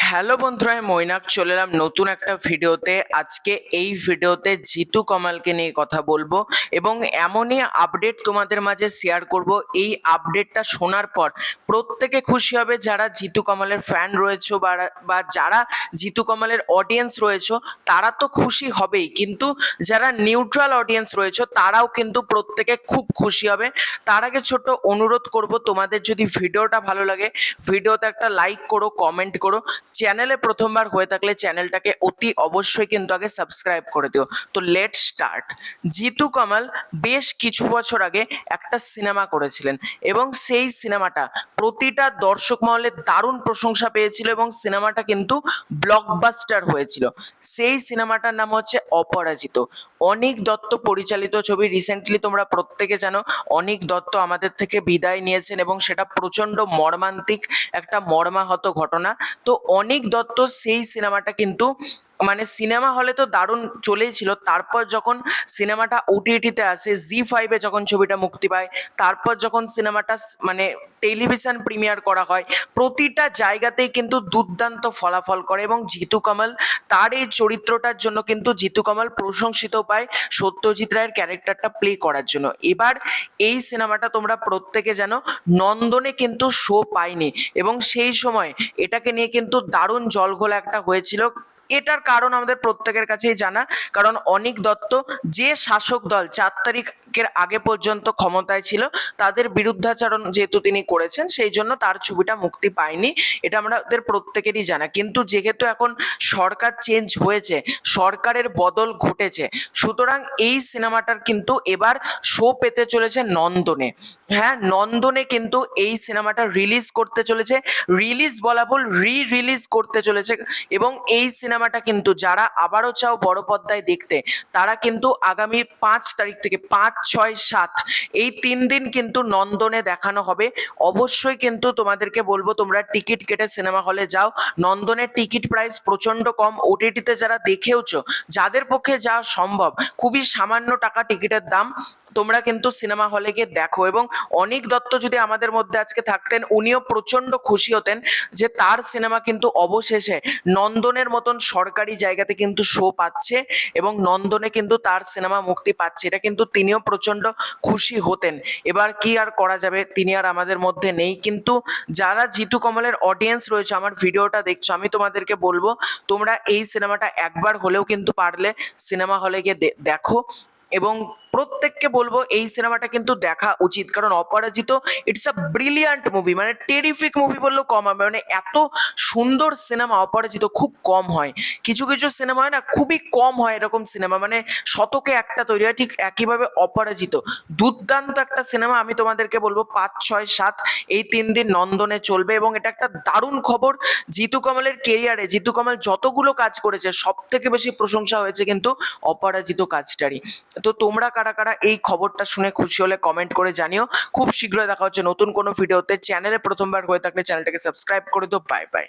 Hello বন্ধুরা, আমি মৈনাক চলে এলাম নতুন একটা ভিডিওতে। আজকে এই ভিডিওতে জিতু কমালকে নিয়ে কথা বলবো এবং এমনই আপডেট তোমাদের মাঝে শেয়ার করব। এই আপডেটটা শোনার পর প্রত্যেকে খুশি হবে, যারা জিতু কমালের ফ্যান রয়েছে বা যারা জিতু কমালের অডিয়েন্স রয়েছে তারা তো খুশি হবেই, কিন্তু যারা নিউট্রাল অডিয়েন্স রয়েছে তারাও কিন্তু প্রত্যেকে খুব খুশি হবে। তার আগে ছোট্ট অনুরোধ করব, তোমাদের যদি ভিডিওটা ভালো লাগে ভিডিওতে একটা লাইক করো, কমেন্ট করো। চ্যানেলে প্রথমবার হয়ে থাকলে চ্যানেলটাকে অতি অবশ্যই কিন্তু আগে সাবস্ক্রাইব করে দিও। তো লেট স্টার্ট। জিতু কামাল বেশ কিছু বছর আগে একটা সিনেমা করেছিলেন এবং সেই সিনেমাটা প্রতিটা দর্শক মহলে দারুণ প্রশংসা পেয়েছিল এবং সিনেমাটা কিন্তু ব্লকবাস্টার হয়েছিল। সেই সিনেমাটার নাম হচ্ছে অপরাজিত। অনিক দত্ত পরিচালিত ছবি। রিসেন্টলি তোমরা প্রত্যেকে জানো অনিক দত্ত আমাদের থেকে বিদায় নিয়েছেন এবং সেটা প্রচন্ড মর্মান্তিক একটা মর্মাহত ঘটনা। তো অনিক দত্ত সেই সিনেমাটা কিন্তু মানে সিনেমা হলে তো দারুণ চলেই ছিল, তারপর যখন সিনেমাটা ওটিটিতে আসে, জি5-এ যখন ছবিটা মুক্তি পায়, তারপর যখন সিনেমাটা মানে টেলিভিশন প্রিমিয়ার করা হয়, প্রতিটা জায়গাতেই কিন্তু দুর্দান্ত ফলাফল করে এবং জিতু কামাল তার এই চরিত্রটার জন্য কিন্তু জিতু কামাল প্রশংসিত পায় সত্যজিৎ রায়ের ক্যারেক্টারটা প্লে করার জন্য। এবার এই সিনেমাটা তোমরা প্রত্যেকে জানো নন্দনে কিন্তু শো পায়নি এবং সেই সময় এটাকে নিয়ে কিন্তু দারুণ জলঘোলা একটা হয়েছিল। এটার কারণ আমাদের প্রত্যেকের কাছেই জানা, কারণ অনিক দত্ত যে শাসক দল 4 তারিখের আগে পর্যন্ত ক্ষমতায় ছিল তাদের বিরুদ্ধাচরণ যেহেতু তিনি করেছেন, সেই জন্য তার ছবিটা মুক্তি পায়নি। এটা আমাদের প্রত্যেকেরই জানা। কিন্তু যেহেতু এখন সরকার চেঞ্জ হয়েছে, সরকারের বদল ঘটেছে, সুতরাং এই সিনেমাটার কিন্তু এবার শো পেতে চলেছে নন্দনে। হ্যাঁ, নন্দনে কিন্তু এই সিনেমাটা রিলিজ করতে চলেছে। রিলিজ বলা ভুল, রিলিজ করতে চলেছে। এবং এই সিনেমাটা কিন্তু যারা আবারও চাও বড় পর্দায় দেখতে, তারা কিন্তু আগামী 5 তারিখ থেকে 5, 6, 7 এই 3 দিন কিন্তু নন্দনে দেখানো হবে। অবশ্যই কিন্তু তোমাদেরকে বলবো তোমরা টিকিট কেটে সিনেমা হলে যাও। নন্দনের টিকিট প্রাইস প্রচন্ড কম। ওটিটিতে যারা দেখেওছো, যাদের পক্ষে যাওয়া সম্ভব, খুবই সামান্য টাকা টিকিটের দাম। তোমরা কিন্তু সিনেমা হলে গিয়ে দেখো। এবং অনিক দত্ত যদি আমাদের মধ্যে আজকে থাকতেন, উনিও প্রচন্ড খুশি হতেন যে তার সিনেমা কিন্তু অবশেষে নন্দনের মতন সরকারি জায়গাতে কিন্তু শো পাচ্ছে এবং নন্দনে কিন্তু তার সিনেমা মুক্তি পাচ্ছে। এটা কিন্তু তিনিও প্রচন্ড খুশি হতেন। এবার কি আর করা যাবে, তিনি আর আমাদের মধ্যে নেই। কিন্তু যারা জিতু কমলের অডিয়েন্স রয়েছে, আমার ভিডিওটা দেখছো, আমি তোমাদেরকে বলবো তোমরা এই সিনেমাটা একবার হলেও কিন্তু পারলে সিনেমা হলে গিয়ে দেখো। এবং প্রত্যেককে বলবো এই সিনেমাটা কিন্তু দেখা উচিত, কারণ অপরাজিত ইটস আ ব্রিলিয়ান্ট মুভি, মানে টেরিফিক মুভি বললেও কম হবে। মানে এত সুন্দর সিনেমা অপরাজিত খুব কম হয়। কিছু কিছু সিনেমা হয় না, খুবই কম হয় এরকম সিনেমা, মানে শতকে একটা তৈরি হয়, ঠিক একইভাবে অপরাজিত দুর্দান্ত একটা সিনেমা। আমি তোমাদেরকে বলবো 5, 6, 7 এই 3 দিন নন্দনে চলবে এবং এটা একটা দারুণ খবর। জিতু কমলের কেরিয়ারে জিতু কমল যতগুলো কাজ করেছে সব থেকে বেশি প্রশংসা হয়েছে কিন্তু অপরাজিত কাজটারই। তো তোমরা কারা কারা এই খবরটা শুনে খুশি হলে কমেন্ট করে জানিও। খুব শীঘ্রই দেখা হচ্ছে নতুন কোনো ভিডিওতে। চ্যানেলে প্রথমবার হয়ে থাকলে চ্যানেলটাকে সাবস্ক্রাইব করে দিও। Bye bye.